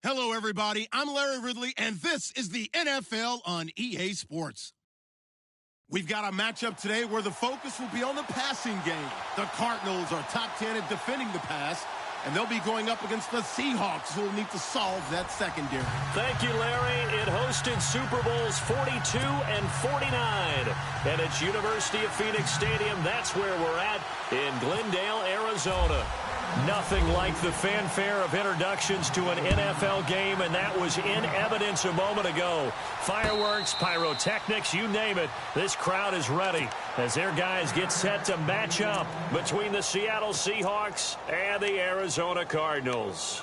Hello, everybody. I'm Larry Ridley, and this is the NFL on EA Sports. We've got a matchup today where the focus will be on the passing game. The Cardinals are top 10 at defending the pass, and they'll be going up against the Seahawks, who will need to solve that secondary. Thank you, Larry. It hosted Super Bowls 42 and 49, and it's University of Phoenix Stadium. That's where we're at in Glendale, Arizona. Nothing like the fanfare of introductions to an NFL game, and that was in evidence a moment ago. Fireworks, pyrotechnics, you name it. This crowd is ready as their guys get set to match up between the Seattle Seahawks and the Arizona Cardinals.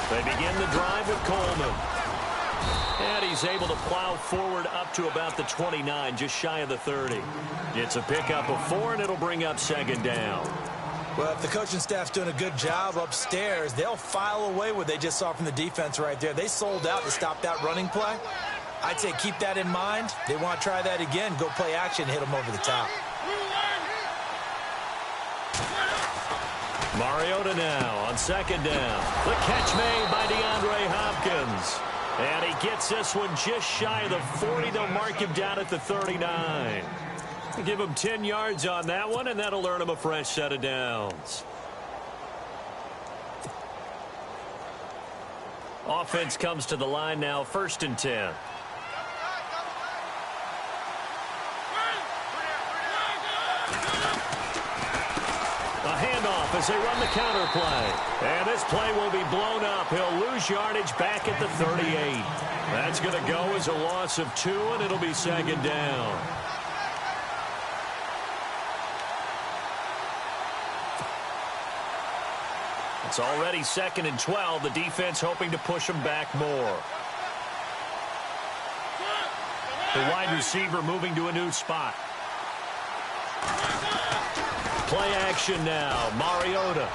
They begin the drive with Coleman. And he's able to plow forward up to about the 29, just shy of the 30. It's a pickup of 4, and it'll bring up second down. Well, if the coaching staff's doing a good job upstairs, they'll file away what they just saw from the defense right there. They sold out to stop that running play. I'd say keep that in mind. They want to try that again, go play action, hit them over the top. Mariota now on second down. The catch made by DeAndre Hopkins. And he gets this one just shy of the 40. They'll mark him down at the 39. Give him 10 yards on that one, and that'll earn him a fresh set of downs. Offense comes to the line now, 1st and 10. Handoff as they run the counter play. And this play will be blown up. He'll lose yardage back at the 38. That's going to go as a loss of 2, and it'll be second down. It's already 2nd and 12. The defense hoping to push them back more. The wide receiver moving to a new spot. Play action now. Mariota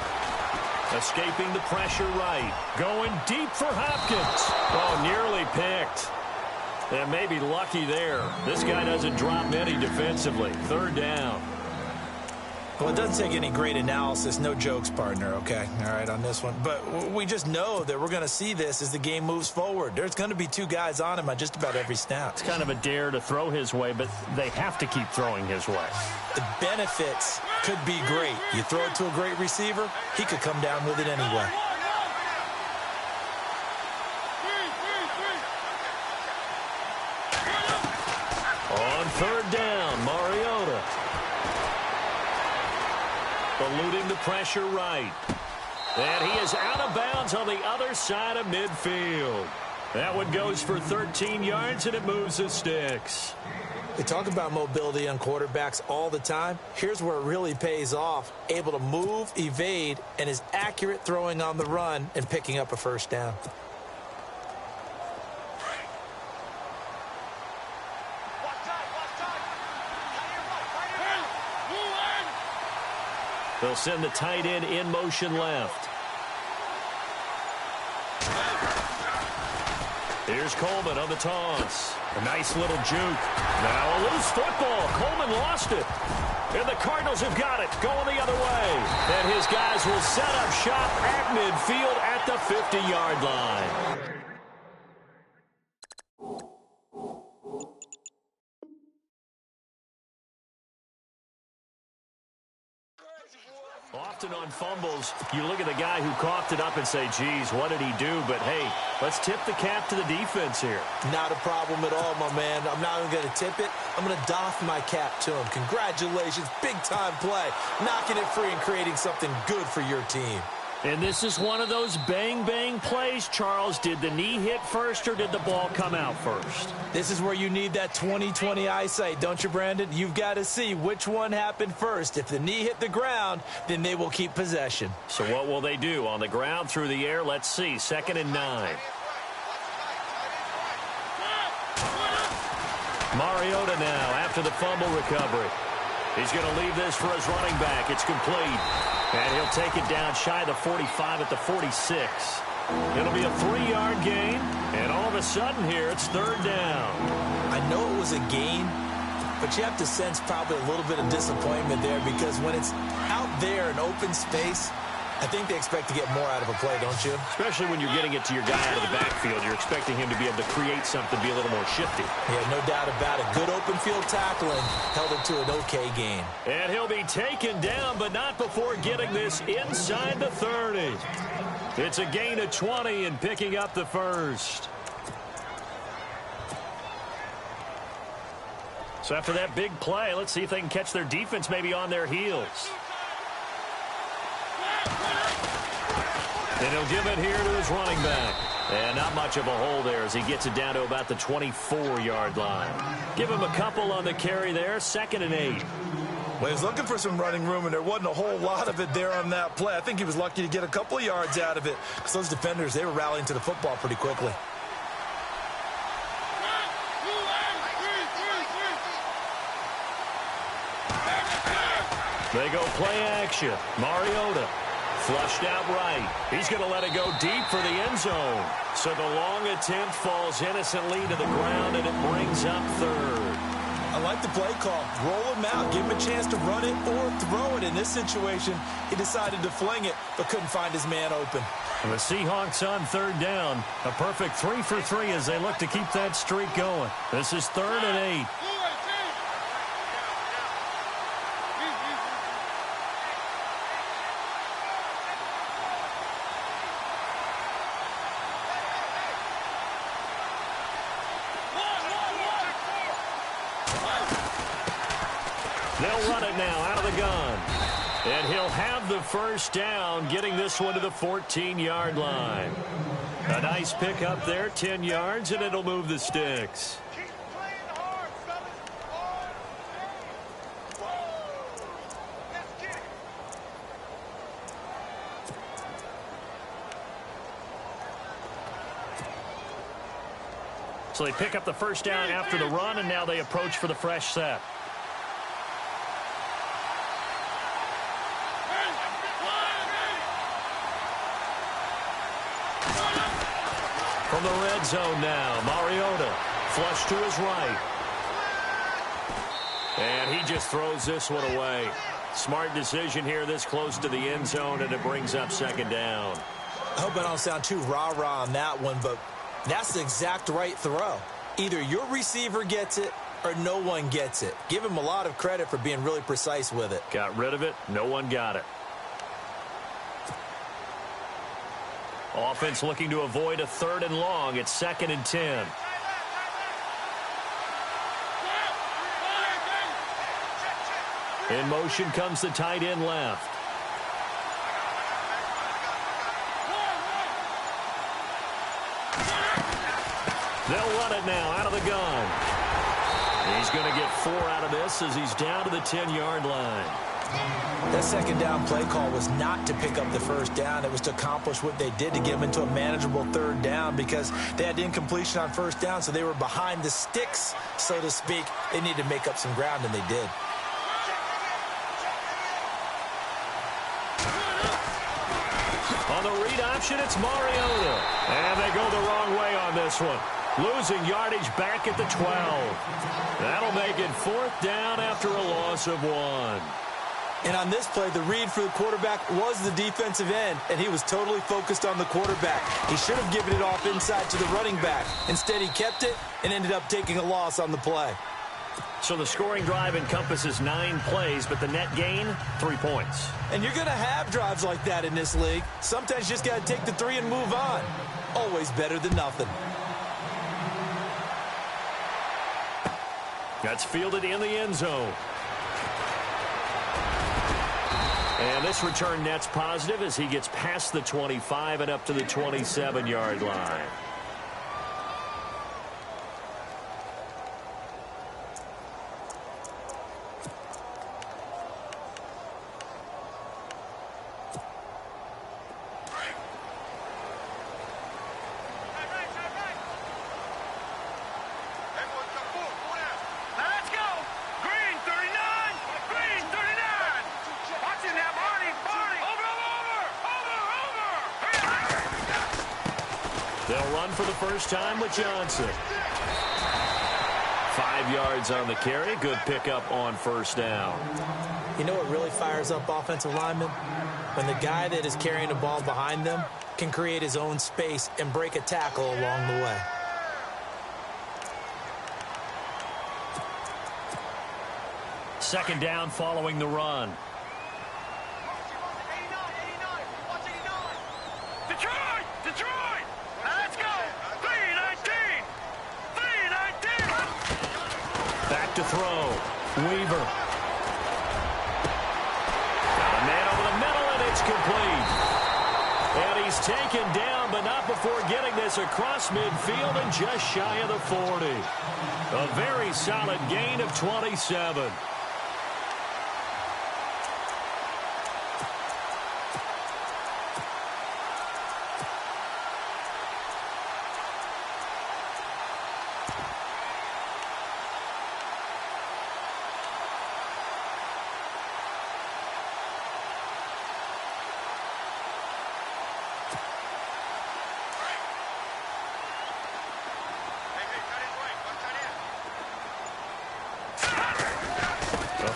escaping the pressure right. Going deep for Hopkins. Oh, nearly picked. And maybe lucky there. This guy doesn't drop many defensively. 3rd down. Well, it doesn't take any great analysis. No jokes, partner, okay? All right, on this one. But we just know that we're going to see this as the game moves forward. There's going to be 2 guys on him on just about every snap. It's kind of a dare to throw his way, but they have to keep throwing his way. The benefits could be great. You throw it to a great receiver, he could come down with it anyway. On 3rd down, Mariota. Eluding the pressure right. And he is out of bounds on the other side of midfield. That one goes for 13 yards, and it moves the sticks. They talk about mobility on quarterbacks all the time. Here's where it really pays off. Able to move, evade, and is accurate throwing on the run and picking up a 1st down. They'll send the tight end in motion left. Here's Coleman on the toss. A nice little juke. Now a loose football. Coleman lost it. And the Cardinals have got it. Going the other way. And his guys will set up shop at midfield at the 50-yard line. Often on fumbles, you look at the guy who coughed it up and say, geez, what did he do? But, hey, let's tip the cap to the defense here. Not a problem at all, my man. I'm not even going to tip it. I'm going to doff my cap to him. Congratulations. Big-time play. Knocking it free and creating something good for your team. And this is one of those bang-bang plays, Charles. Did the knee hit first or did the ball come out first? This is where you need that 20/20 eyesight, don't you, Brandon? You've got to see which one happened first. If the knee hit the ground, then they will keep possession. So what will they do? On the ground, through the air? Let's see. 2nd and 9. Mariota now after the fumble recovery. He's going to leave this for his running back. It's complete. And he'll take it down shy of the 45 at the 46. It'll be a 3-yard gain, and all of a sudden here, it's 3rd down. I know it was a gain, but you have to sense probably a little bit of disappointment there because when it's out there in open space, I think they expect to get more out of a play, don't you? Especially when you're getting it to your guy out of the backfield. You're expecting him to be able to create something, be a little more shifty. Yeah, no doubt about it. Good open field tackling held it to an okay gain. And he'll be taken down, but not before getting this inside the 30. It's a gain of 20 and picking up the first. So after that big play, let's see if they can catch their defense maybe on their heels. And he'll give it here to his running back. And not much of a hole there as he gets it down to about the 24-yard line. Give him a couple on the carry there, 2nd and 8. Well, he was looking for some running room, and there wasn't a whole lot of it there on that play. I think he was lucky to get a couple of yards out of it because those defenders, they were rallying to the football pretty quickly. They go play action. Mariota flushed out right. He's going to let it go deep for the end zone. So the long attempt falls innocently to the ground, and it brings up 3rd. I like the play call. Roll him out. Give him a chance to run it or throw it. In this situation, he decided to fling it, but couldn't find his man open. And the Seahawks on 3rd down. A perfect 3 for 3 as they look to keep that streak going. This is 3rd and 8. They'll run it now out of the gun. And he'll have the first down, getting this one to the 14-yard line. A nice pick up there, 10 yards, and it'll move the sticks. So they pick up the first down after the run, and now they approach for the fresh set. From the red zone now, Mariota flush to his right. And he just throws this one away. Smart decision here this close to the end zone, and it brings up 2nd down. I hope I don't sound too rah-rah on that one, but that's the exact right throw. Either your receiver gets it or no one gets it. Give him a lot of credit for being really precise with it. Got rid of it. No one got it. Offense looking to avoid a 3rd and long. It's 2nd and 10. In motion comes the tight end left. They'll run it now out of the gun. He's going to get 4 out of this as he's down to the 10-yard line. That 2nd down play call was not to pick up the first down. It was to accomplish what they did to get them into a manageable 3rd down because they had incompletion on 1st down, so they were behind the sticks, so to speak. They needed to make up some ground, and they did. On the read option, it's Mariota. And they go the wrong way on this one. Losing yardage back at the 12. That'll make it 4th down after a loss of 1. And on this play, the read for the quarterback was the defensive end, and he was totally focused on the quarterback. He should have given it off inside to the running back. Instead, he kept it and ended up taking a loss on the play. So the scoring drive encompasses 9 plays, but the net gain, 3 points. And you're going to have drives like that in this league. Sometimes you just got to take the 3 and move on. Always better than nothing. That's fielded in the end zone. And this return net's positive as he gets past the 25 and up to the 27-yard line. They'll run for the first time with Johnson. 5 yards on the carry. Good pickup on first down. You know what really fires up offensive linemen? When the guy that is carrying the ball behind them can create his own space and break a tackle along the way. Second down following the run. Detroit! Let's go! 319! Back to throw. Weaver. Got a man over the middle, and it's complete. And he's taken down, but not before getting this across midfield and just shy of the 40. A very solid gain of 27.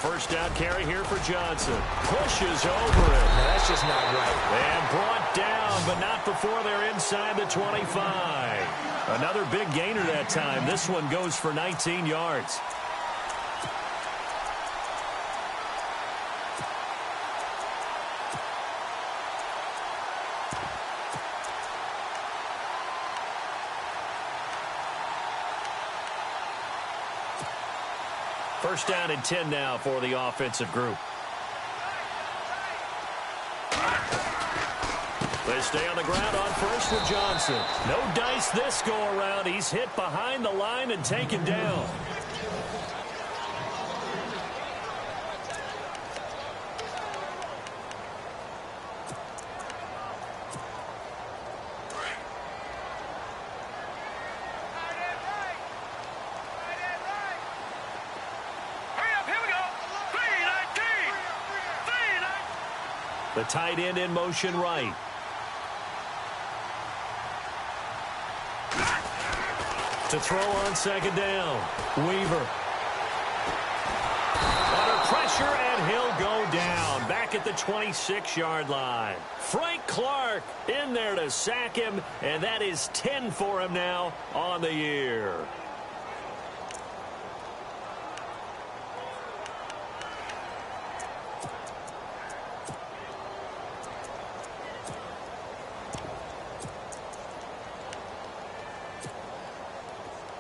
First down carry here for Johnson. Pushes over it. Now, that's just not right. And brought down, but not before they're inside the 25. Another big gainer that time. This one goes for 19 yards. First down and 10 now for the offensive group. They stay on the ground on first with Johnson. No dice this go around. He's hit behind the line and taken down. The tight end in motion right. To throw on second down. Weaver. Under pressure, and he'll go down. Back at the 26-yard line. Frank Clark in there to sack him, and that is 10 for him now on the year.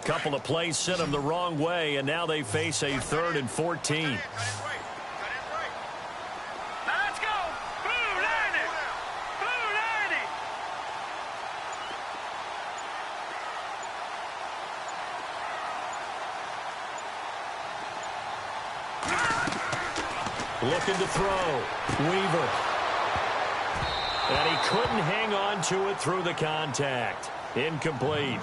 Couple of plays sent them the wrong way, and now they face a 3rd and 14. Let's go! Blue 90! Blue 90! Looking to throw. Weaver. And he couldn't hang on to it through the contact. Incomplete.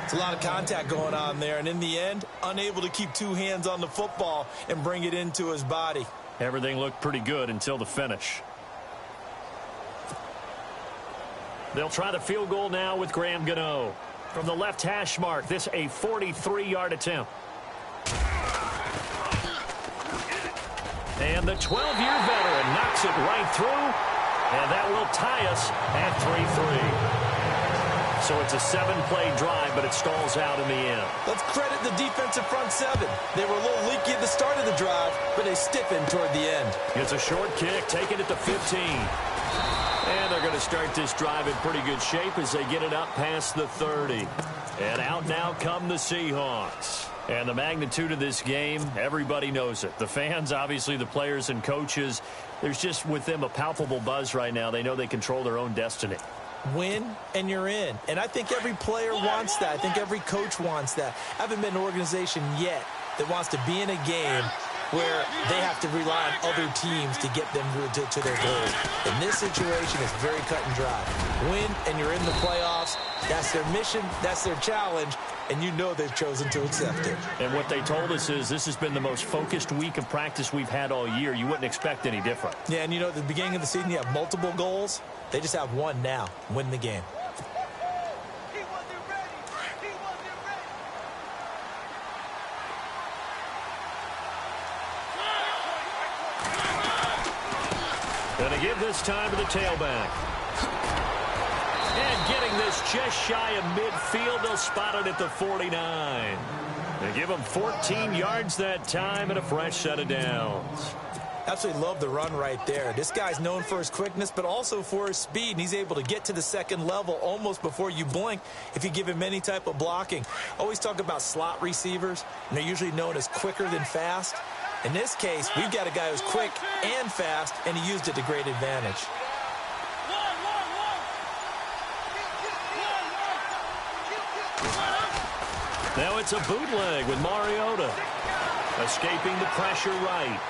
It's a lot of contact going on there, and in the end, unable to keep two hands on the football and bring it into his body. Everything looked pretty good until the finish. They'll try the field goal now with Graham Gano. From the left hash mark, this a 43-yard attempt. And the 12-year veteran knocks it right through, and that will tie us at 3-3. So it's a 7-play drive, but it stalls out in the end. Let's credit the defensive front seven. They were a little leaky at the start of the drive, but they stiffened toward the end. It's a short kick, taken at the 15. And they're going to start this drive in pretty good shape as they get it up past the 30. And out now come the Seahawks. And the magnitude of this game, everybody knows it. The fans, obviously the players and coaches, there's just with them a palpable buzz right now. They know they control their own destiny. Win, and you're in. And I think every player wants that. I think every coach wants that. I haven't been an organization yet that wants to be in a game where they have to rely on other teams to get them to their goals. In this situation, it's very cut and dry. Win, and you're in the playoffs. That's their mission. That's their challenge. And you know they've chosen to accept it. And what they told us is this has been the most focused week of practice we've had all year. You wouldn't expect any different. Yeah, and you know, at the beginning of the season, you have multiple goals. They just have one now. Win the game. Going to give this time to the tailback. And getting this just shy of midfield. They'll spot it at the 49. They give him 14 yards that time and a fresh set of downs. Absolutely love the run right there. This guy's known for his quickness, but also for his speed, and he's able to get to the second level almost before you blink if you give him any type of blocking. Always talk about slot receivers, and they're usually known as quicker than fast. In this case, we've got a guy who's quick and fast, and he used it to great advantage. Now it's a bootleg with Mariota. Escaping the pressure right.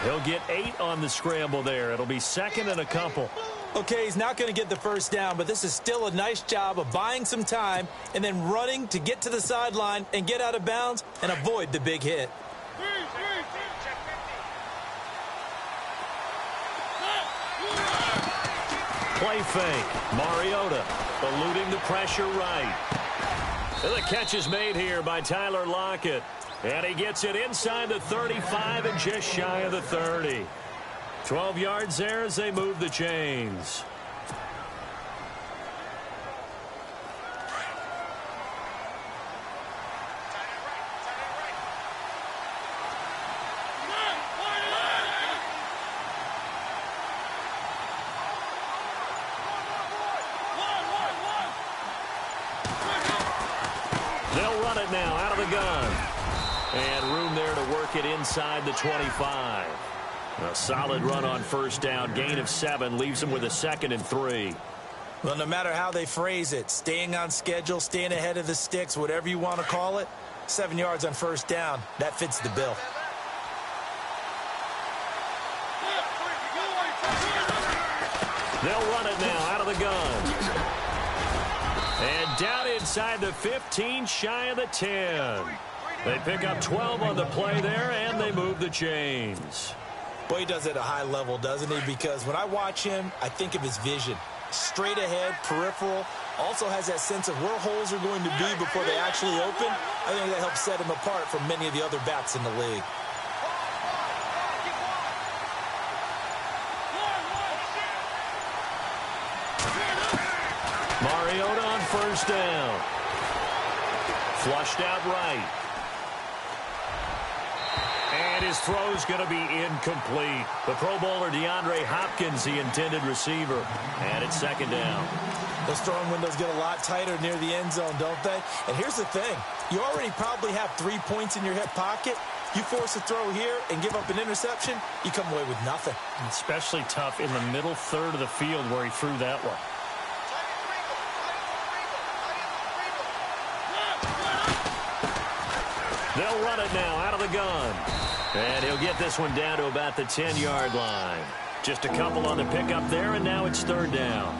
He'll get 8 on the scramble there. It'll be second and a couple. Okay, he's not going to get the first down, but this is still a nice job of buying some time and then running to get to the sideline and get out of bounds and avoid the big hit. Play fake. Mariota eluding the pressure right. And the catch is made here by Tyler Lockett. And he gets it inside the 35 and just shy of the 30. 12 yards there as they move the chains. They'll run it now out of the gun. And room there to work it inside the 25. A solid run on first down. Gain of 7 leaves them with a 2nd and 3. Well, no matter how they phrase it, staying on schedule, staying ahead of the sticks, whatever you want to call it, 7 yards on first down, that fits the bill. They'll run it now out of the gun. And down inside the 15, shy of the 10. They pick up 12 on the play there, and they move the chains. Boy, he does it at a high level, doesn't he? Because when I watch him, I think of his vision. Straight ahead, peripheral. Also has that sense of where holes are going to be before they actually open. I think that helps set him apart from many of the other backs in the league. Mariota on first down. Flushed out right. And his throw's going to be incomplete. The Pro Bowler DeAndre Hopkins, the intended receiver. And it's second down. Those throwing windows get a lot tighter near the end zone, don't they? And here's the thing. You already probably have 3 points in your hip pocket. You force a throw here and give up an interception, you come away with nothing. Especially tough in the middle third of the field where he threw that one. They'll run it now out of the gun. And he'll get this one down to about the 10-yard line. Just a couple on the pickup there, and now it's third down.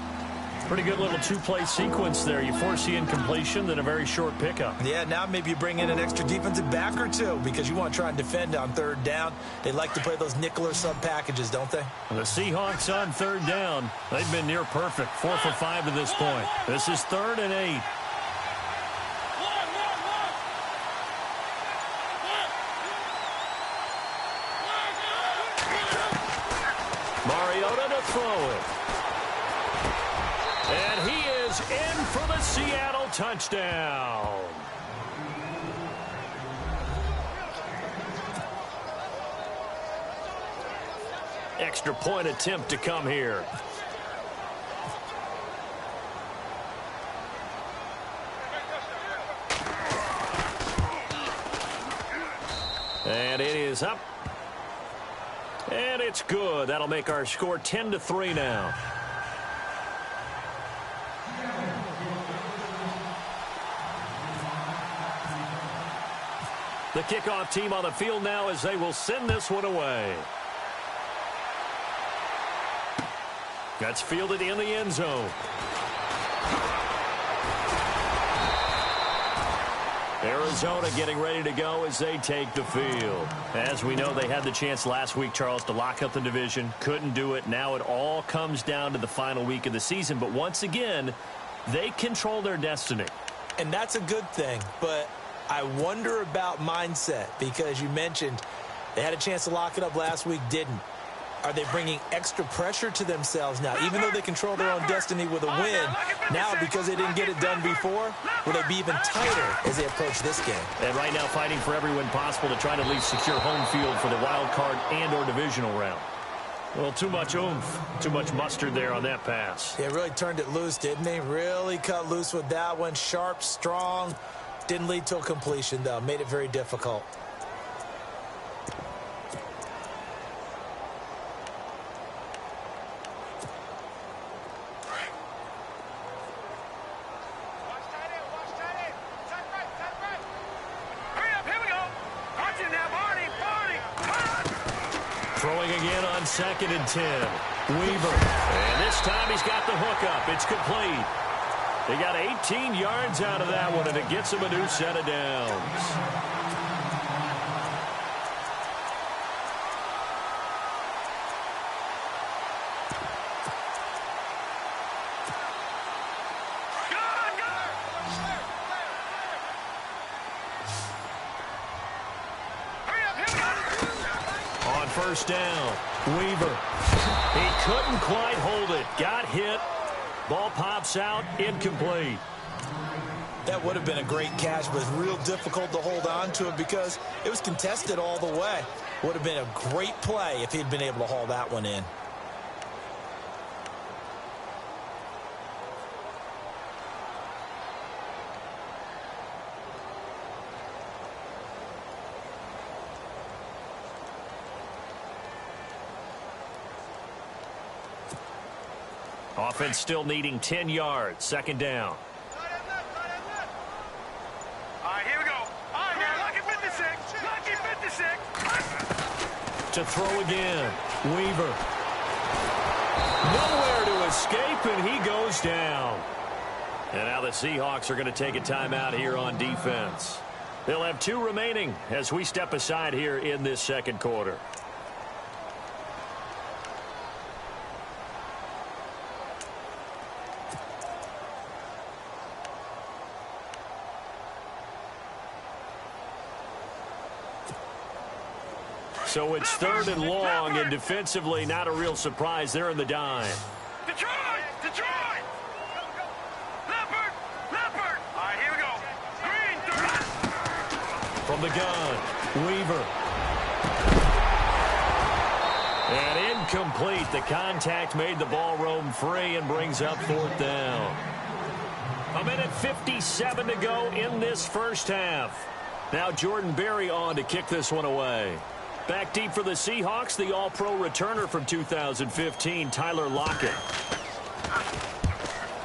Pretty good little two-play sequence there. You force the incompletion, then a very short pickup. Yeah, now maybe you bring in an extra defensive back or two because you want to try and defend on third down. They like to play those nickel or sub packages, don't they? The Seahawks on third down. They've been near perfect. 4 for 5 to this point. This is 3rd and 8. Mariota to throw it. And he is in for the Seattle touchdown. Extra point attempt to come here. And it is up. And it's good. That'll make our score 10-3 now. The kickoff team on the field now as they will send this one away. That's fielded in the end zone. Arizona getting ready to go as they take the field. As we know, they had the chance last week, Charles, to lock up the division. Couldn't do it. Now it all comes down to the final week of the season. But once again, they control their destiny. And that's a good thing. But I wonder about mindset because you mentioned They had a chance to lock it up last week, didn't. Are they bringing extra pressure to themselves now? Even though they control their own destiny with a win, now because they didn't get it done before, will they be even tighter as they approach this game? And right now fighting for every win possible to try to at least secure home field for the wild card and or divisional round. Well, too much oomph, too much mustard there on that pass. They really turned it loose, didn't they? Really cut loose with that one. Sharp, strong. Didn't lead to a completion, though. Made it very difficult. Throwing again on 2nd and 10. Weaver. And this time he's got the hookup. It's complete. They got 18 yards out of that one, and it gets him a new set of downs. First down, Weaver. He couldn't quite hold it. Got hit. Ball pops out, incomplete. That would have been a great catch, but it's real difficult to hold on to it because it was contested all the way. Would have been a great play if he'd been able to haul that one in. Offense still needing 10 yards. 2nd down. All right, here we go. All right, now, lucky 56. Lucky 56. To throw again. Weaver. Nowhere to escape, and he goes down. And now the Seahawks are going to take a timeout here on defense. They'll have 2 remaining as we step aside here in this 2nd quarter. So it's 3rd and long, and defensively not a real surprise. They're in the dime. Detroit! Detroit! Leopard! Leopard! All right, here we go. Green! From the gun, Weaver. And incomplete. The contact made the ball roam free and brings up 4th down. 1:57 to go in this first half. Now Jordan Berry on to kick this one away. Back deep for the Seahawks, the All-Pro returner from 2015, Tyler Lockett.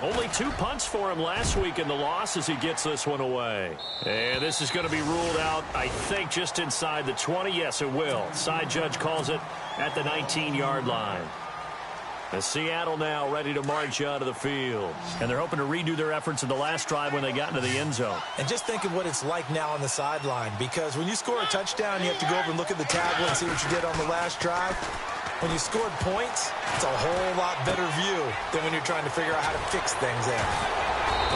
Only 2 punts for him last week in the loss as he gets this one away. And this is going to be ruled out, I think, just inside the 20. Yes, it will. Side judge calls it at the 19-yard line. As Seattle now ready to march out of the field. And they're hoping to redo their efforts in the last drive when they got into the end zone. And just think of what it's like now on the sideline, because when you score a touchdown, you have to go over and look at the tablet and see what you did on the last drive. When you scored points, it's a whole lot better view than when you're trying to figure out how to fix things there.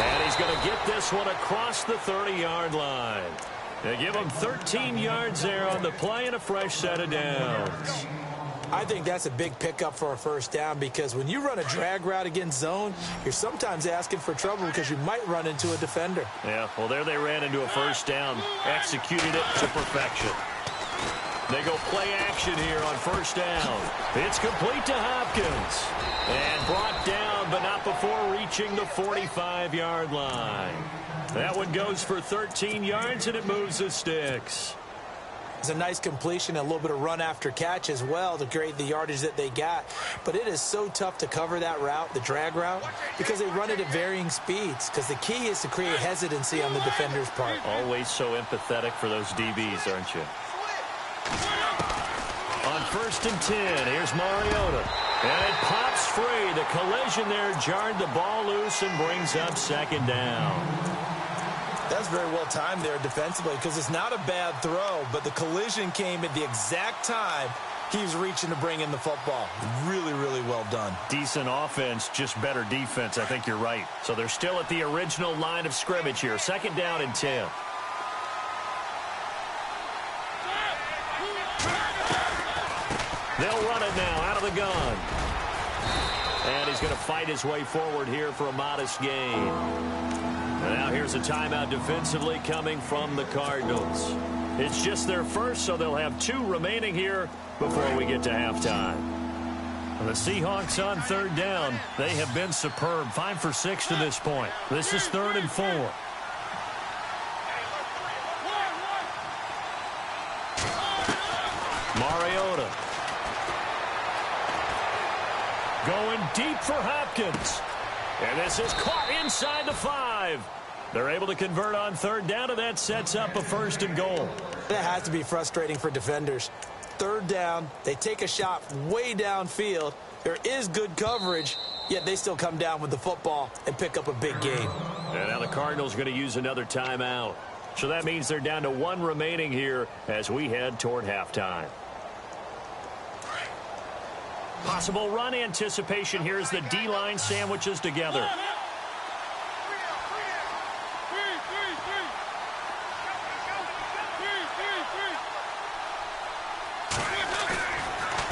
And he's going to get this one across the 30-yard line. They give him 13 yards there on the play and a fresh set of downs. I think that's a big pickup for a first down, because when you run a drag route against zone, you're sometimes asking for trouble because you might run into a defender. Yeah, well, there they ran into a first down, executed it to perfection. They go play action here on first down. It's complete to Hopkins. And brought down, but not before reaching the 45-yard line. That one goes for 13 yards, and it moves the sticks. It's a nice completion, and a little bit of run after catch as well to create the yardage that they got. But it is so tough to cover that route, the drag route, because they run it at varying speeds. Because the key is to create hesitancy on the defender's part. Always so empathetic for those DBs, aren't you? On 1st and 10, here's Mariota. And it pops free. The collision there jarred the ball loose and brings up 2nd down. That's very well timed there defensively, because it's not a bad throw, but the collision came at the exact time he was reaching to bring in the football. Really, really well done. Decent offense, just better defense. I think you're right. So they're still at the original line of scrimmage here. 2nd down and 10. They'll run it now out of the gun. And he's going to fight his way forward here for a modest gain. And now here's a timeout defensively coming from the Cardinals. It's just their first, so they'll have 2 remaining here before we get to halftime. And the Seahawks on 3rd down. They have been superb. 5 for 6 to this point. This is 3rd and 4. Mariota. Going deep for Hopkins. And this is caught inside the 5. They're able to convert on 3rd down, and that sets up a 1st and goal. That has to be frustrating for defenders. 3rd down, they take a shot way downfield. There is good coverage, yet they still come down with the football and pick up a big gain. And now the Cardinals are going to use another timeout. So that means they're down to 1 remaining here as we head toward halftime. Possible run anticipation here as the D-line sandwiches together.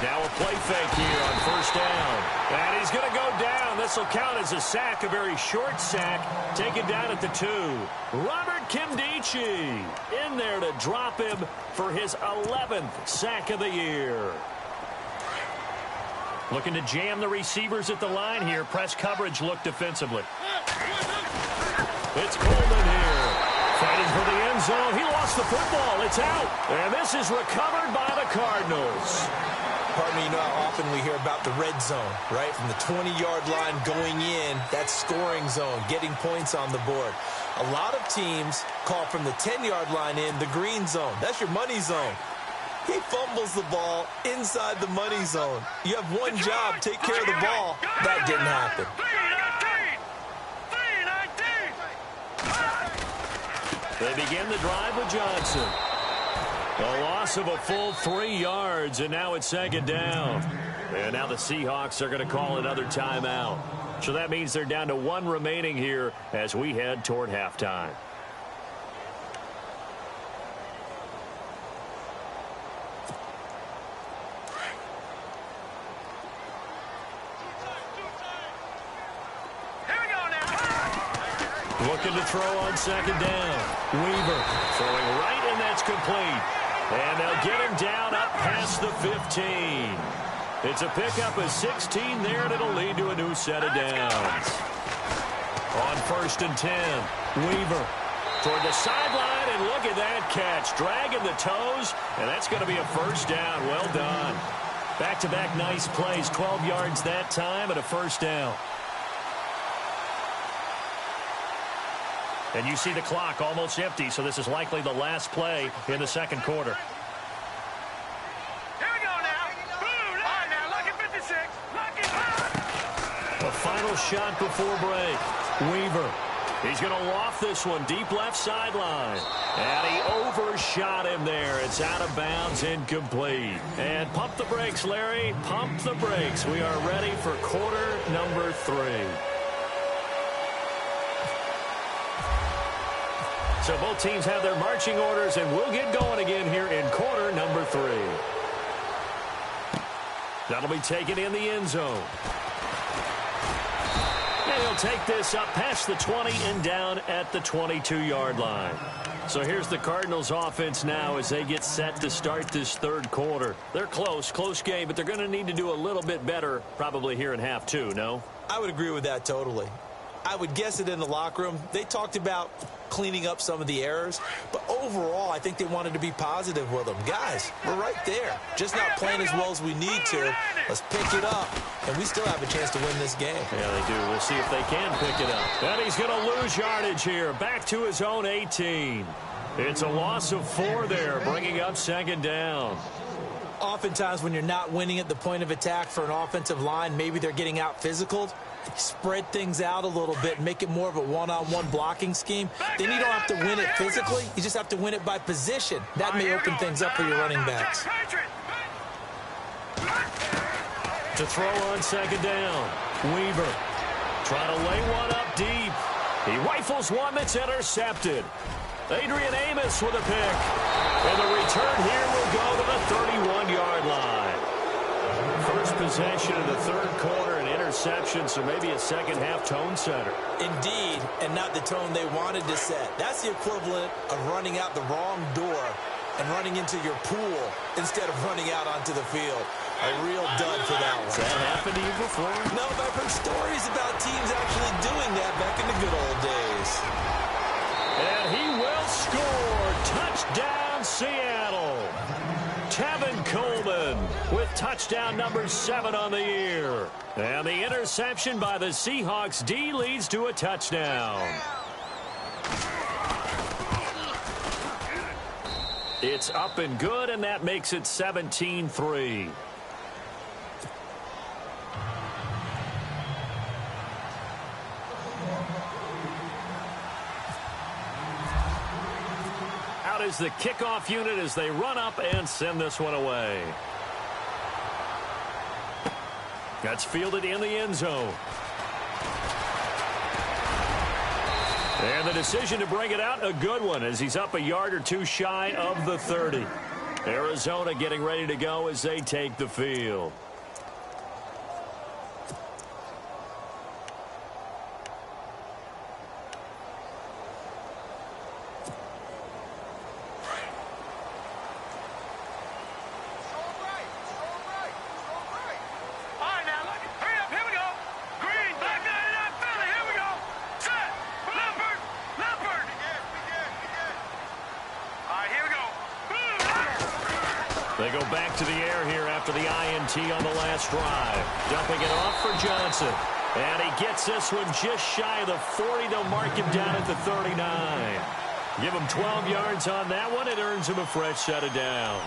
Now a play fake here on 1st down. And he's going to go down. This will count as a sack, a very short sack, taken down at the 2. Robert Kimdichie in there to drop him for his 11th sack of the year. Looking to jam the receivers at the line here. Press coverage look defensively. It's Coleman here. Fighting for the end zone. He lost the football. It's out. And this is recovered by the Cardinals. Pardon me, you know how often we hear about the red zone, right? From the 20-yard line going in, that scoring zone, getting points on the board. A lot of teams call from the 10-yard line in the green zone. That's your money zone. He fumbles the ball inside the money zone. You have one job, take care of the ball. That didn't happen. They begin the drive with Johnson. A loss of a full 3 yards, and now it's 2nd down. And now the Seahawks are going to call another timeout. So that means they're down to 1 remaining here as we head toward halftime. Looking to throw on 2nd down. Weaver throwing right, and that's complete. And they'll get him down up past the 15. It's a pickup of 16 there, and it'll lead to a new set of downs. On 1st and 10, Weaver toward the sideline, and look at that catch. Dragging the toes, and that's going to be a 1st down. Well done. Back-to-back nice plays, 12 yards that time, and a 1st down. And you see the clock almost empty, so this is likely the last play in the 2nd quarter. Here we go now. Boom. All right, now, lucky 56. Lucky. A final shot before break. Weaver. He's going to loft this one deep left sideline. And he overshot him there. It's out of bounds, incomplete. And pump the brakes, Larry. Pump the brakes. We are ready for quarter number 3. So both teams have their marching orders, and we'll get going again here in quarter number 3. That'll be taken in the end zone. And he'll take this up past the 20 and down at the 22-yard line. So here's the Cardinals offense now as they get set to start this 3rd quarter. They're close game, but they're going to need to do a little bit better probably here in half 2, no? I would agree with that totally. I would guess it in the locker room. They talked about cleaning up some of the errors, but overall, I think they wanted to be positive with them. Guys, we're right there. Just not playing as well as we need to. Let's pick it up, and we still have a chance to win this game. Yeah, they do. We'll see if they can pick it up. And he's going to lose yardage here. Back to his own 18. It's a loss of 4 there, bringing up 2nd down. Oftentimes, when you're not winning at the point of attack for an offensive line, maybe they're getting out physical. Spread things out a little bit, make it more of a one-on-one blocking scheme. Then you don't have to win it physically. You just have to win it by position. That may open things up for your running backs. To throw on 2nd down, Weaver trying to lay one up deep. He rifles one that's intercepted. Adrian Amos with a pick. And the return here will go to the 31-yard line. possession in the third quarter, an interception, so maybe a second-half tone setter. Indeed, and not the tone they wanted to set. That's the equivalent of running out the wrong door and running into your pool instead of running out onto the field. A real dud for that one. Has that happened to you before? No, but I've heard stories about teams actually doing that back in the good old days. And he will score. Touchdown, Seattle. Tevin Coleman with touchdown number 7 on the year. And the interception by the Seahawks D leads to a touchdown. It's up and good, and that makes it 17-3. Out is the kickoff unit as they run up and send this one away. That's fielded in the end zone. And the decision to bring it out, a good one, as he's up a yard or two shy of the 30. Arizona getting ready to go as they take the field. They go back to the air here after the INT on the last drive. Dumping it off for Johnson. And he gets this one just shy of the 40. They'll mark him down at the 39. Give him 12 yards on that one. It earns him a fresh set of downs.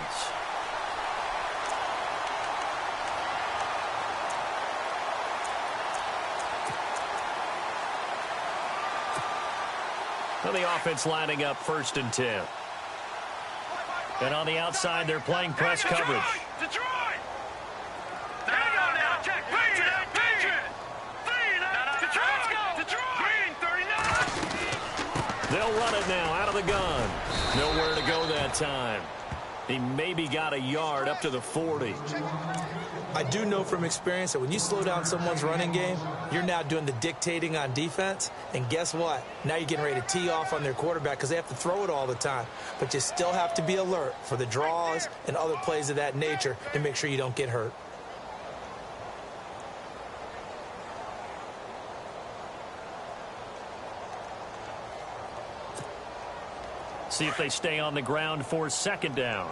Well, the offense lining up 1st and 10. And on the outside, they're playing press coverage. Detroit! There you go now. Check. Green, 39. They'll run it now out of the gun. Nowhere to go that time. He maybe got a yard up to the 40. I do know from experience that when you slow down someone's running game, you're now doing the dictating on defense. And guess what? Now you're getting ready to tee off on their quarterback because they have to throw it all the time. But you still have to be alert for the draws and other plays of that nature to make sure you don't get hurt. See if they stay on the ground for 2nd down.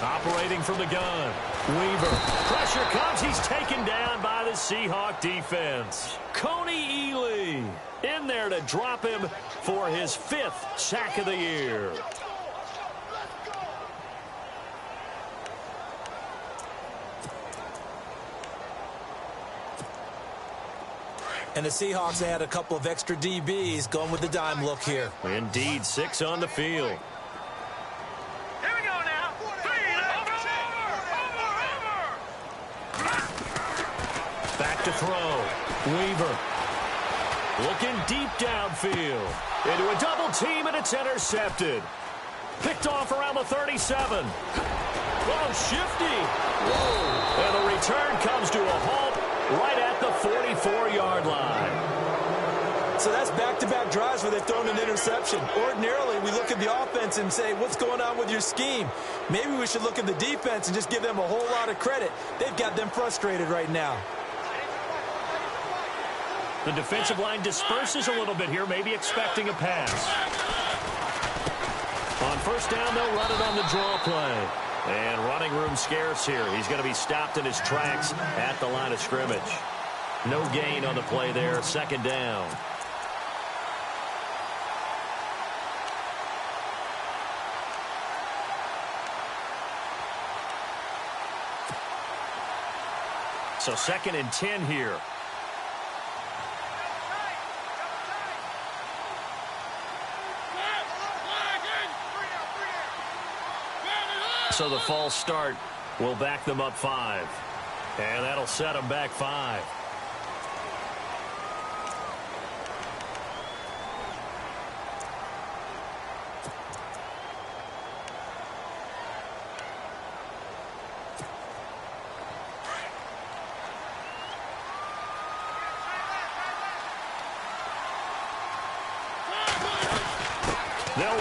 Operating from the gun. Weaver. Pressure comes. He's taken down by the Seahawk defense. Coney Ely in there to drop him for his 5th sack of the year. And the Seahawks had a couple of extra DBs going with the dime look here. Indeed, 6 on the field. Here we go now. Back to throw. Weaver. Looking deep downfield. Into a double team, and it's intercepted. Picked off around the 37. Whoa, shifty. Whoa. And the return comes to a halt right at the 44-yard line. So that's back-to-back drives where they've thrown an interception. Ordinarily, we look at the offense and say, what's going on with your scheme? Maybe we should look at the defense and just give them a whole lot of credit. They've got them frustrated right now. The defensive line disperses a little bit here, maybe expecting a pass. On 1st down, they'll run it on the draw play. And running room scarce here. He's going to be stopped in his tracks at the line of scrimmage. No gain on the play there. 2nd down. So 2nd and 10 here. So the false start will back them up 5. And that'll set them back 5.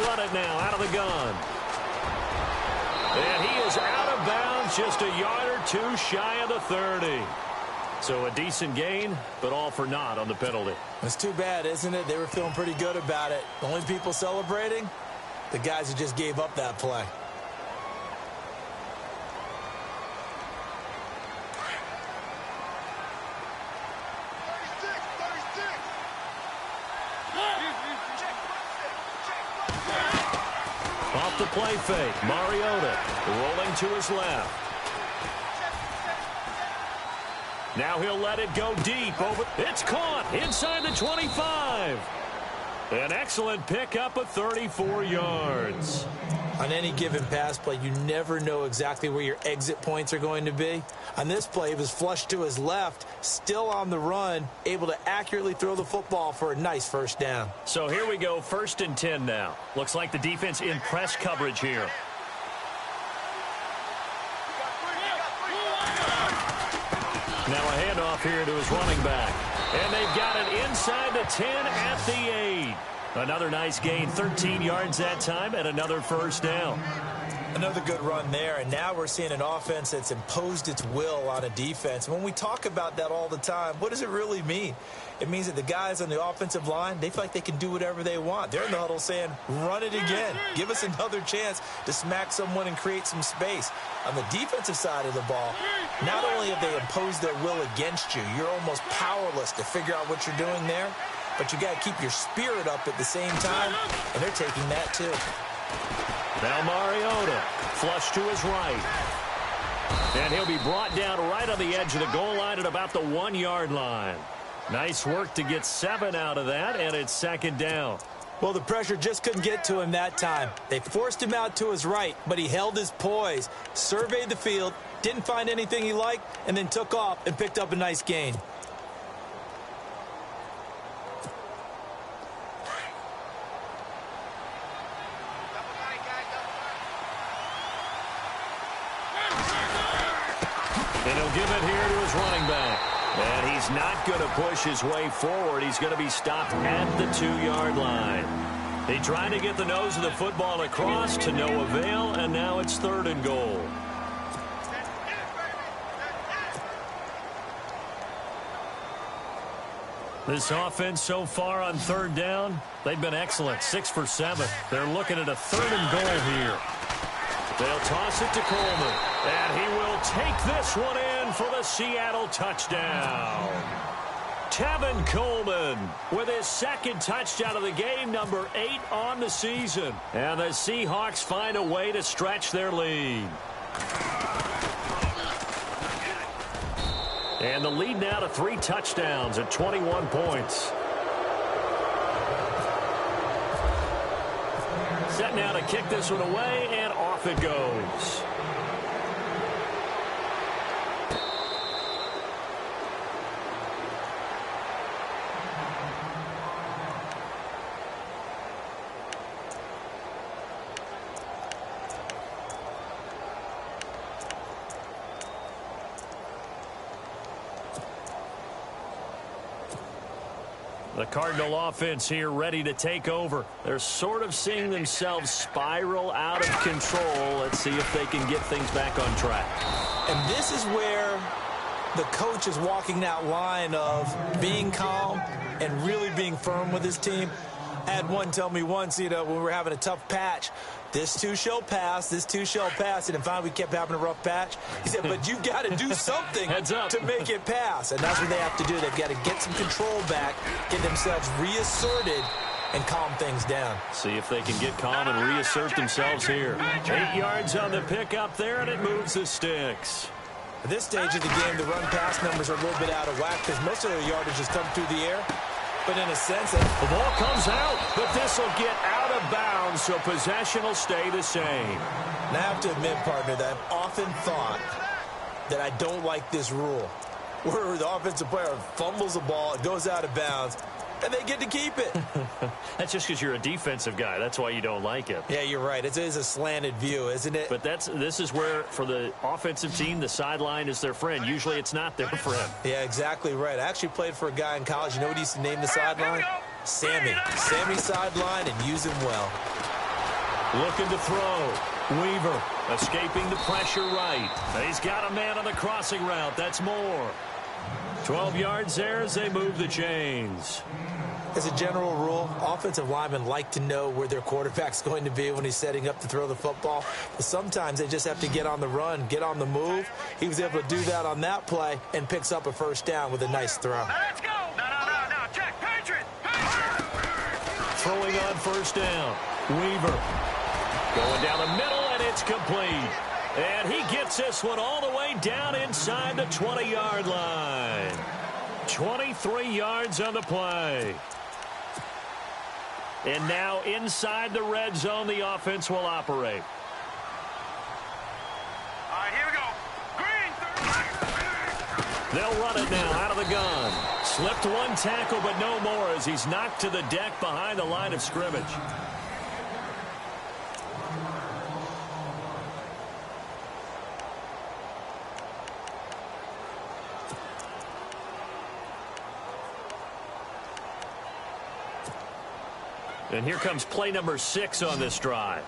run it now out of the gun. And he is out of bounds, just a yard or two shy of the 30. So a decent gain, but all for naught on the penalty. It's too bad, isn't it? They were feeling pretty good about it. The only people celebrating, the guys who just gave up that play. Off the play fake, Mariota rolling to his left. Now he'll let it go deep. It's caught inside the 25. An excellent pickup of 34 yards. On any given pass play, you never know exactly where your exit points are going to be. On this play, he was flushed to his left, still on the run, able to accurately throw the football for a nice first down. So here we go, 1st and 10 now. Looks like the defense in press coverage here. Now a handoff here to his running back. And they've got it inside the 10 at the 8. Another nice gain, 13 yards that time, and another first down. Another good run there, and now we're seeing an offense that's imposed its will on a defense. When we talk about that all the time, what does it really mean? It means that the guys on the offensive line, they feel like they can do whatever they want. They're in the huddle saying, run it again. Give us another chance to smack someone and create some space. On the defensive side of the ball, not only have they imposed their will against you, you're almost powerless to figure out what you're doing there, but you got to keep your spirit up at the same time, and they're taking that too. Now Mariota, flush to his right. And he'll be brought down right on the edge of the goal line at about the 1-yard line. Nice work to get 7 out of that, and it's 2nd down. Well, the pressure just couldn't get to him that time. They forced him out to his right, but he held his poise, surveyed the field, didn't find anything he liked, and then took off and picked up a nice gain. And he'll give it here to his running back. And he's not going to push his way forward. He's going to be stopped at the 2-yard line. He tried to get the nose of the football across to no avail, and now it's 3rd and goal. This offense so far on 3rd down, they've been excellent, 6 for 7. They're looking at a 3rd and goal here. They'll toss it to Coleman, and he will take this one in for the Seattle touchdown. Tevin Coleman with his 2nd touchdown of the game, number 8 on the season. And the Seahawks find a way to stretch their lead. And the lead now to 3 touchdowns at 21 points. Set now to kick this one away, and off it goes. The Cardinal offense here ready to take over. They're sort of seeing themselves spiral out of control. Let's see if they can get things back on track. And this is where the coach is walking that line of being calm and really being firm with his team. I had one tell me once, when we were having a tough patch, this too shall pass, this too shall pass. And finally we kept having a rough patch. He said, but you've got to do something to make it pass. And that's what they have to do. They've got to get some control back, get themselves reasserted, and calm things down. See if they can get calm and reassert themselves here. 8 yards on the pickup there, and it moves the sticks. At this stage of the game, the run-pass numbers are a little bit out of whack because most of their yardage has come through the air. But in a sense, the ball comes out, but this will get out of bounds, so possession will stay the same. And I have to admit, partner, that I've often thought that I don't like this rule, where the offensive player fumbles the ball, it goes out of bounds, and they get to keep it. That's just because you're a defensive guy. That's why you don't like it. Yeah, you're right. It is a slanted view, isn't it? But this is where, for the offensive team, the sideline is their friend. Usually it's not their friend. Yeah, exactly right. I actually played for a guy in college. You know what he used to name the sideline? Sammy. Sammy sideline, and use him well. Looking to throw. Weaver escaping the pressure right. He's got a man on the crossing route. That's more. 12 yards there as they move the chains. As a general rule, offensive linemen like to know where their quarterback's going to be when he's setting up to throw the football. But sometimes they just have to get on the run, get on the move. He was able to do that on that play and picks up a first down with a nice throw. Now let's go. No. Check. Patriot. Throwing on first down. Weaver going down the middle, and it's complete. And he gets this one all the way down inside the 20-yard line. 23 yards on the play. And now inside the red zone, the offense will operate. All right, here we go. Green. They'll run it now out of the gun. Slipped one tackle, but no more as he's knocked to the deck behind the line of scrimmage. And here comes play number 6 on this drive.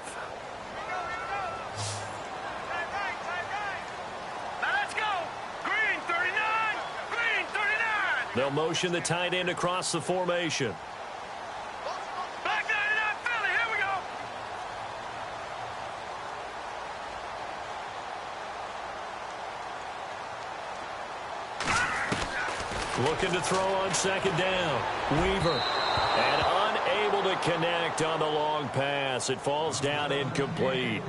Now let's go. Green 39. Green 39. They'll motion the tight end across the formation. Black 99 Philly. Here we go. Looking to throw on second down. Weaver. And unable to connect on the long pass. It falls down incomplete.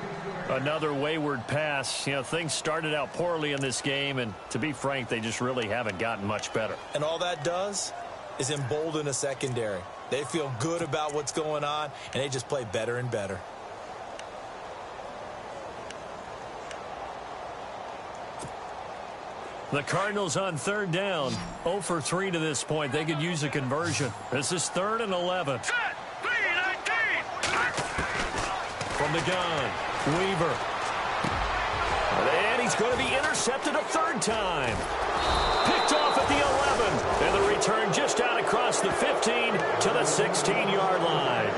Another wayward pass. You know, things started out poorly in this game, and to be frank, they just really haven't gotten much better. And all that does is embolden a secondary. They feel good about what's going on, and they just play better and better. The Cardinals on third down. 0 for 3 to this point. They could use a conversion. This is 3rd and 11. Set. 3-19. From the gun, Weaver. And he's going to be intercepted a third time. Picked off at the 11. And the return just out across the 15 to the 16-yard line.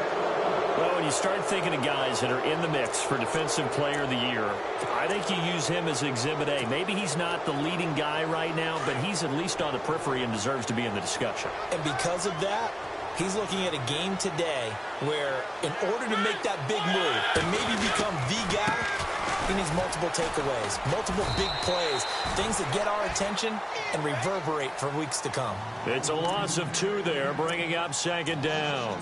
Well, when you start thinking of guys that are in the mix for Defensive Player of the Year, I think you use him as Exhibit A. Maybe he's not the leading guy right now, but he's at least on the periphery and deserves to be in the discussion. And because of that, he's looking at a game today where in order to make that big move and maybe become the guy, he needs multiple takeaways, multiple big plays, things that get our attention and reverberate for weeks to come. It's a loss of 2 there, bringing up second down.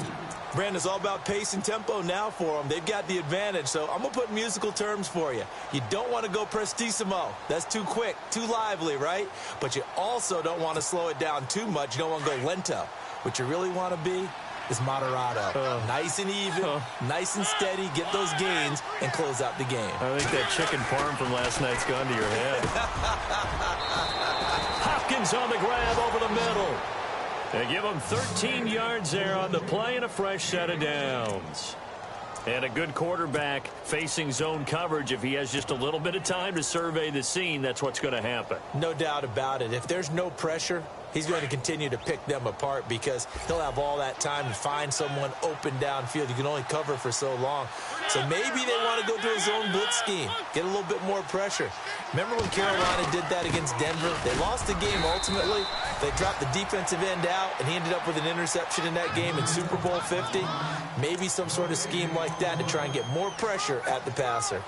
Brandon, it's all about pace and tempo now for them. They've got the advantage, so I'm going to put musical terms for you. You don't want to go prestissimo. That's too quick, too lively, right? But you also don't want to slow it down too much. You don't want to go lento. What you really want to be is moderato. Nice and even, nice and steady, get those gains, and close out the game. I think that chicken parm from last night's gone to your head. Hopkins on the grab over the middle. They give him 13 yards there on the play and a fresh set of downs. And a good quarterback facing zone coverage. If he has just a little bit of time to survey the scene, that's what's going to happen. No doubt about it. If there's no pressure, he's going to continue to pick them apart because he'll have all that time to find someone open downfield. You can only cover for so long. So maybe they want to go to a zone blitz scheme, get a little bit more pressure. Remember when Carolina did that against Denver? They lost the game ultimately. They dropped the defensive end out, and he ended up with an interception in that game in Super Bowl 50. Maybe some sort of scheme like that to try and get more pressure at the passer.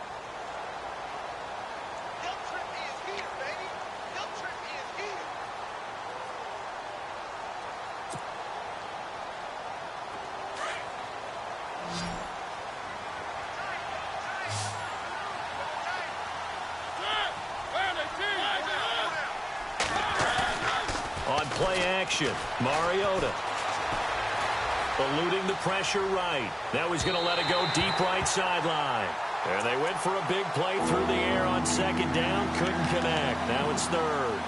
Play action. Mariota eluding the pressure right. Now he's going to let it go deep right sideline. And they went for a big play through the air on second down. Couldn't connect. Now it's third.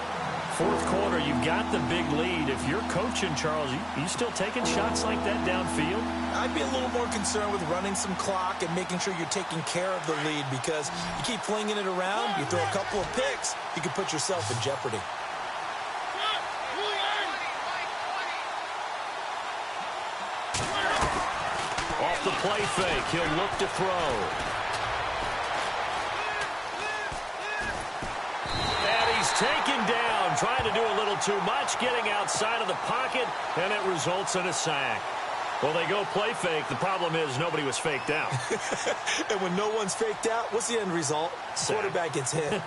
Fourth quarter, you've got the big lead. If you're coaching, Charles, you still taking shots like that downfield? I'd be a little more concerned with running some clock and making sure you're taking care of the lead because you keep flinging it around, you throw a couple of picks, you can put yourself in jeopardy. Off the play fake. He'll look to throw. And he's taken down, trying to do a little too much, getting outside of the pocket, and it results in a sack. Well, they go play fake. The problem is nobody was faked out. And when no one's faked out, what's the end result? Quarterback gets hit.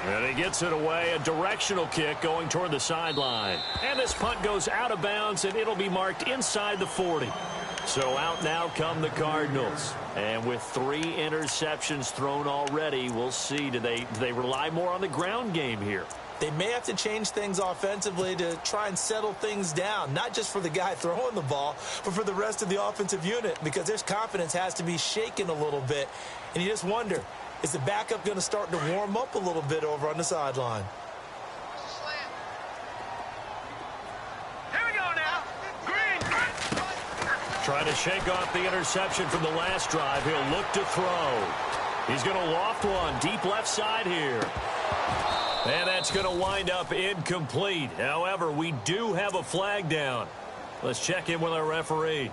And he gets it away, a directional kick going toward the sideline. And this punt goes out of bounds, and it'll be marked inside the 40. So out now come the Cardinals. And with 3 interceptions thrown already, we'll see. Do they rely more on the ground game here? They may have to change things offensively to try and settle things down, not just for the guy throwing the ball, but for the rest of the offensive unit, because their confidence has to be shaken a little bit. And you just wonder, is the backup going to start to warm up a little bit over on the sideline? Here we go now. Green. Trying to shake off the interception from the last drive. He'll look to throw. He's going to loft one deep left side here. And that's going to wind up incomplete. However, we do have a flag down. Let's check in with our referee.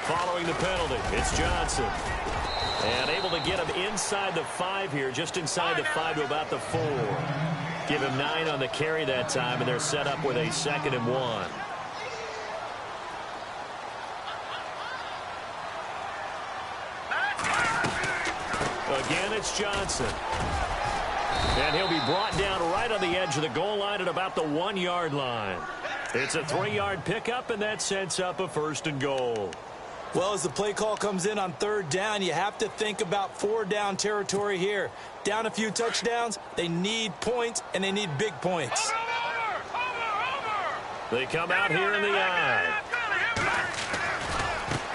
Following the penalty, it's Johnson. And able to get him inside the 5 here, just inside the 5 to about the 4. Give him 9 on the carry that time, and they're set up with a 2nd and 1. Again, it's Johnson. And he'll be brought down right on the edge of the goal line at about the 1-yard line. It's a 3-yard pickup, and that sets up a 1st and goal. Well, as the play call comes in on 3rd down, you have to think about 4-down territory here. Down a few touchdowns, they need points, and they need big points. They come out here in the eye.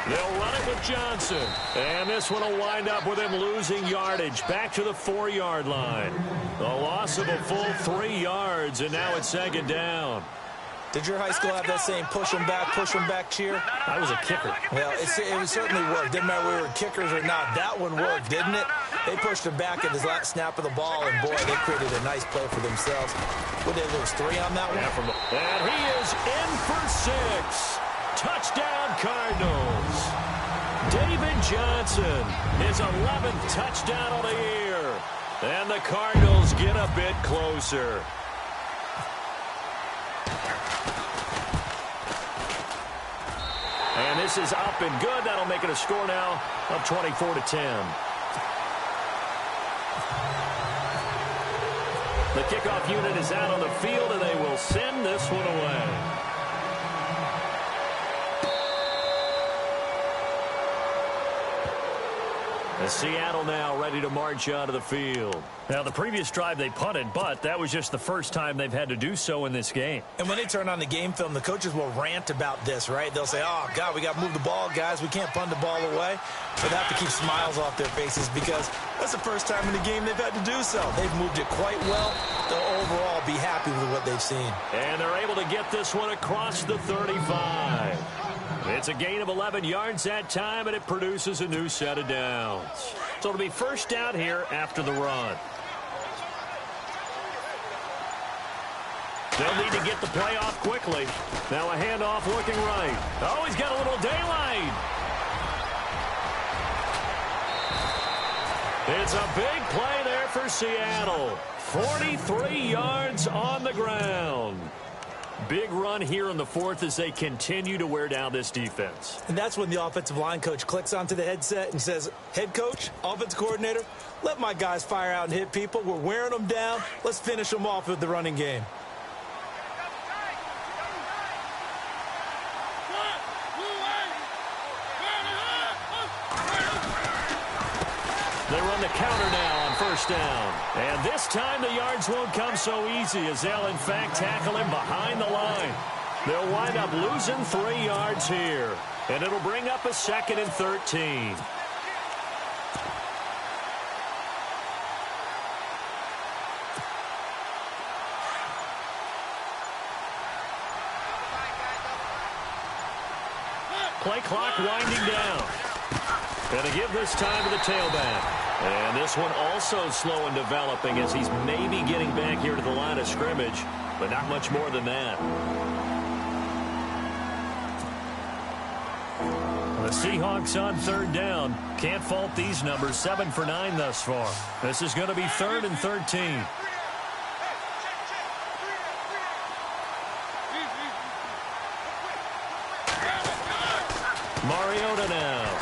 They'll run it with Johnson. And this one will wind up with him losing yardage back to the 4-yard line. A loss of a full 3 yards, and now it's 2nd down. Did your high school have that same push them back cheer? I was a kicker. Well, it certainly worked. Didn't matter whether we were kickers or not. That one worked, didn't it? They pushed him back at the last snap of the ball, and boy, they created a nice play for themselves. Would they lose 3 on that one? Yeah, and he is in for 6. Touchdown, Cardinals. David Johnson, his 11th touchdown of the year. And the Cardinals get a bit closer. And this is up and good. That'll make it a score now of 24-10. The kickoff unit is out on the field, and they will send this one away. Seattle now ready to march out of the field. Now, the previous drive they punted, but that was just the first time they've had to do so in this game. And when they turn on the game film, the coaches will rant about this, right? They'll say, oh, God, we got to move the ball, guys. We can't punt the ball away. But they have to keep smiles off their faces because that's the first time in the game they've had to do so. They've moved it quite well. They'll overall be happy with what they've seen. And they're able to get this one across the 35. It's a gain of 11 yards that time, and it produces a new set of downs. So it'll be 1st down here after the run. They'll need to get the play off quickly. Now a handoff looking right. Oh, he's got a little daylight. It's a big play there for Seattle. 43 yards on the ground. Big run here in the 4th as they continue to wear down this defense. And that's when the offensive line coach clicks onto the headset and says, head coach, offensive coordinator, let my guys fire out and hit people. We're wearing them down. Let's finish them off with the running game. They run the counter now on 1st down. And this time the yards won't come so easy as they'll, in fact, tackle him behind the line. They'll wind up losing 3 yards here. And it'll bring up a 2nd and 13. Play clock winding down. And to give this time to the tailback. And this one also slow in developing as he's maybe getting back here to the line of scrimmage, but not much more than that. The Seahawks on third down. Can't fault these numbers. 7 for 9 thus far. This is going to be 3rd and 13. Mariota now.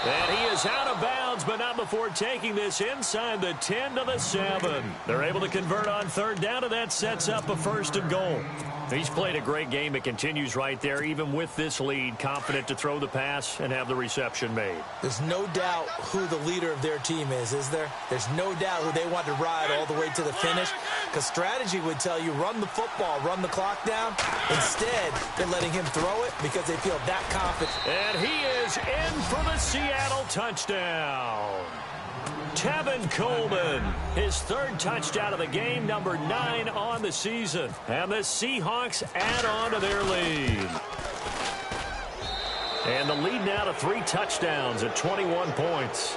And he is out of bounds, but not before taking this inside the 10 to the 7. They're able to convert on third down, and that sets up a 1st and goal. He's played a great game. It continues right there, even with this lead, confident to throw the pass and have the reception made. There's no doubt who the leader of their team is there? There's no doubt who they want to ride all the way to the finish, because strategy would tell you run the football, run the clock down. Instead, they're letting him throw it because they feel that confident. And he is in for the Seattle touchdown. Tevin Coleman, his 3rd touchdown of the game, number 9 on the season. And the Seahawks add on to their lead. And the lead now to 3 touchdowns at 21 points.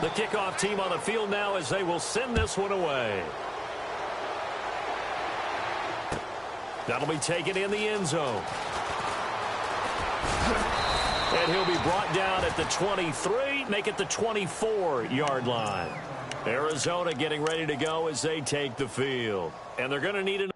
The kickoff team on the field now as they will send this one away. That'll be taken in the end zone. And he'll be brought down at the 23, make it the 24-yard line. Arizona getting ready to go as they take the field. And they're going to need an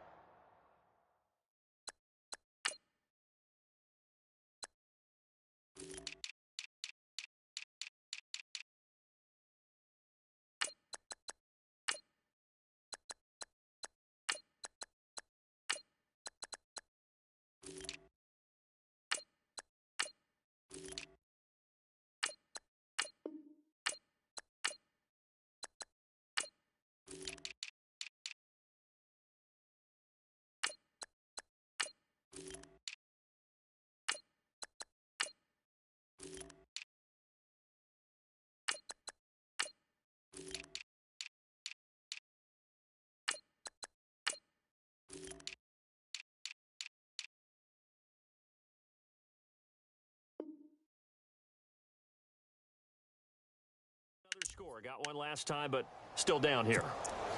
score. Got one last time, but still down here.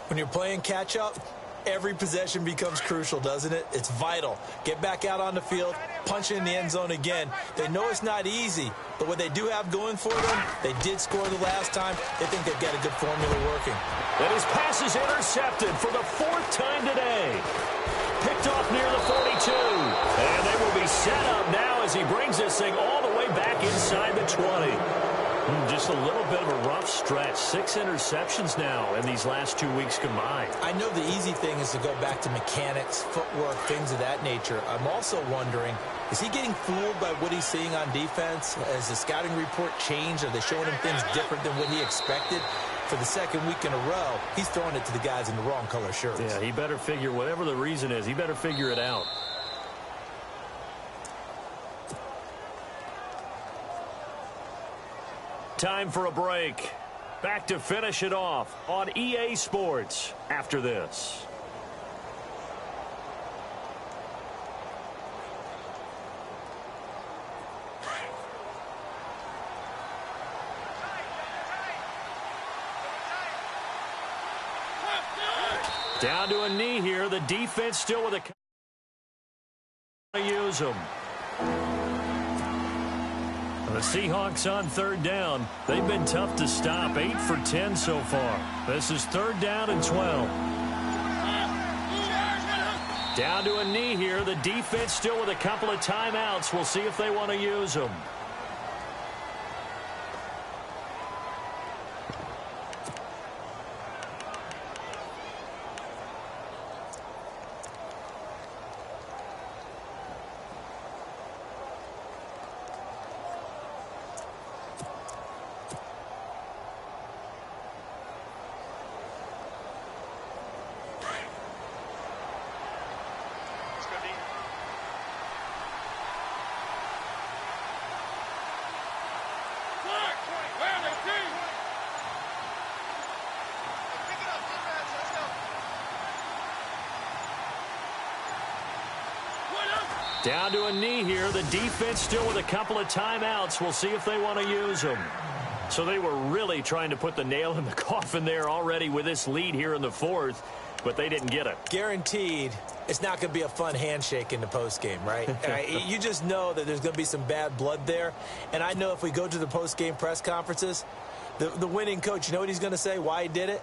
When you're playing catch-up, every possession becomes crucial, doesn't it? It's vital. Get back out on the field, punch in the end zone again. They know it's not easy, but what they do have going for them, they did score the last time. They think they've got a good formula working. And his pass is intercepted for the 4th time today. Picked off near the 42. And they will be set up now as he brings this thing all the way back inside the 20. Just a little bit of a rough stretch. 6 interceptions now in these last 2 weeks combined. I know the easy thing is to go back to mechanics, footwork, things of that nature. I'm also wondering, is he getting fooled by what he's seeing on defense? Has the scouting report changed? Are they showing him things different than what he expected? For the 2nd week in a row, he's throwing it to the guys in the wrong color shirts. Yeah, he better figure, whatever the reason is, he better figure it out. Time for a break. Back to finish it off on EA Sports after this. Down to a knee here. The defense still with a use them. The Seahawks on third down. They've been tough to stop. 8 for 10 so far. This is 3rd down and 12. Down to a knee here. The defense still with a couple of timeouts. We'll see if they want to use them. Down to a knee here. The defense still with a couple of timeouts. We'll see if they want to use them. So they were really trying to put the nail in the coffin there already with this lead here in the fourth, but they didn't get it. Guaranteed it's not going to be a fun handshake in the postgame, right? You just know that there's going to be some bad blood there. And I know if we go to the postgame press conferences, the winning coach, you know what he's going to say, why he did it?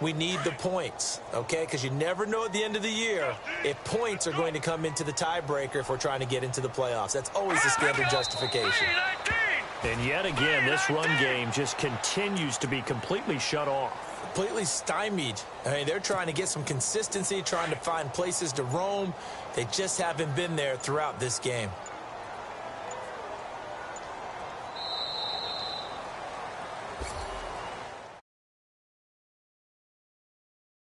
We need the points, okay? Because you never know at the end of the year if points are going to come into the tiebreaker if we're trying to get into the playoffs. That's always the standard justification. And yet again, this run game just continues to be completely shut off. Completely stymied. I mean, they're trying to get some consistency, trying to find places to roam. They just haven't been there throughout this game.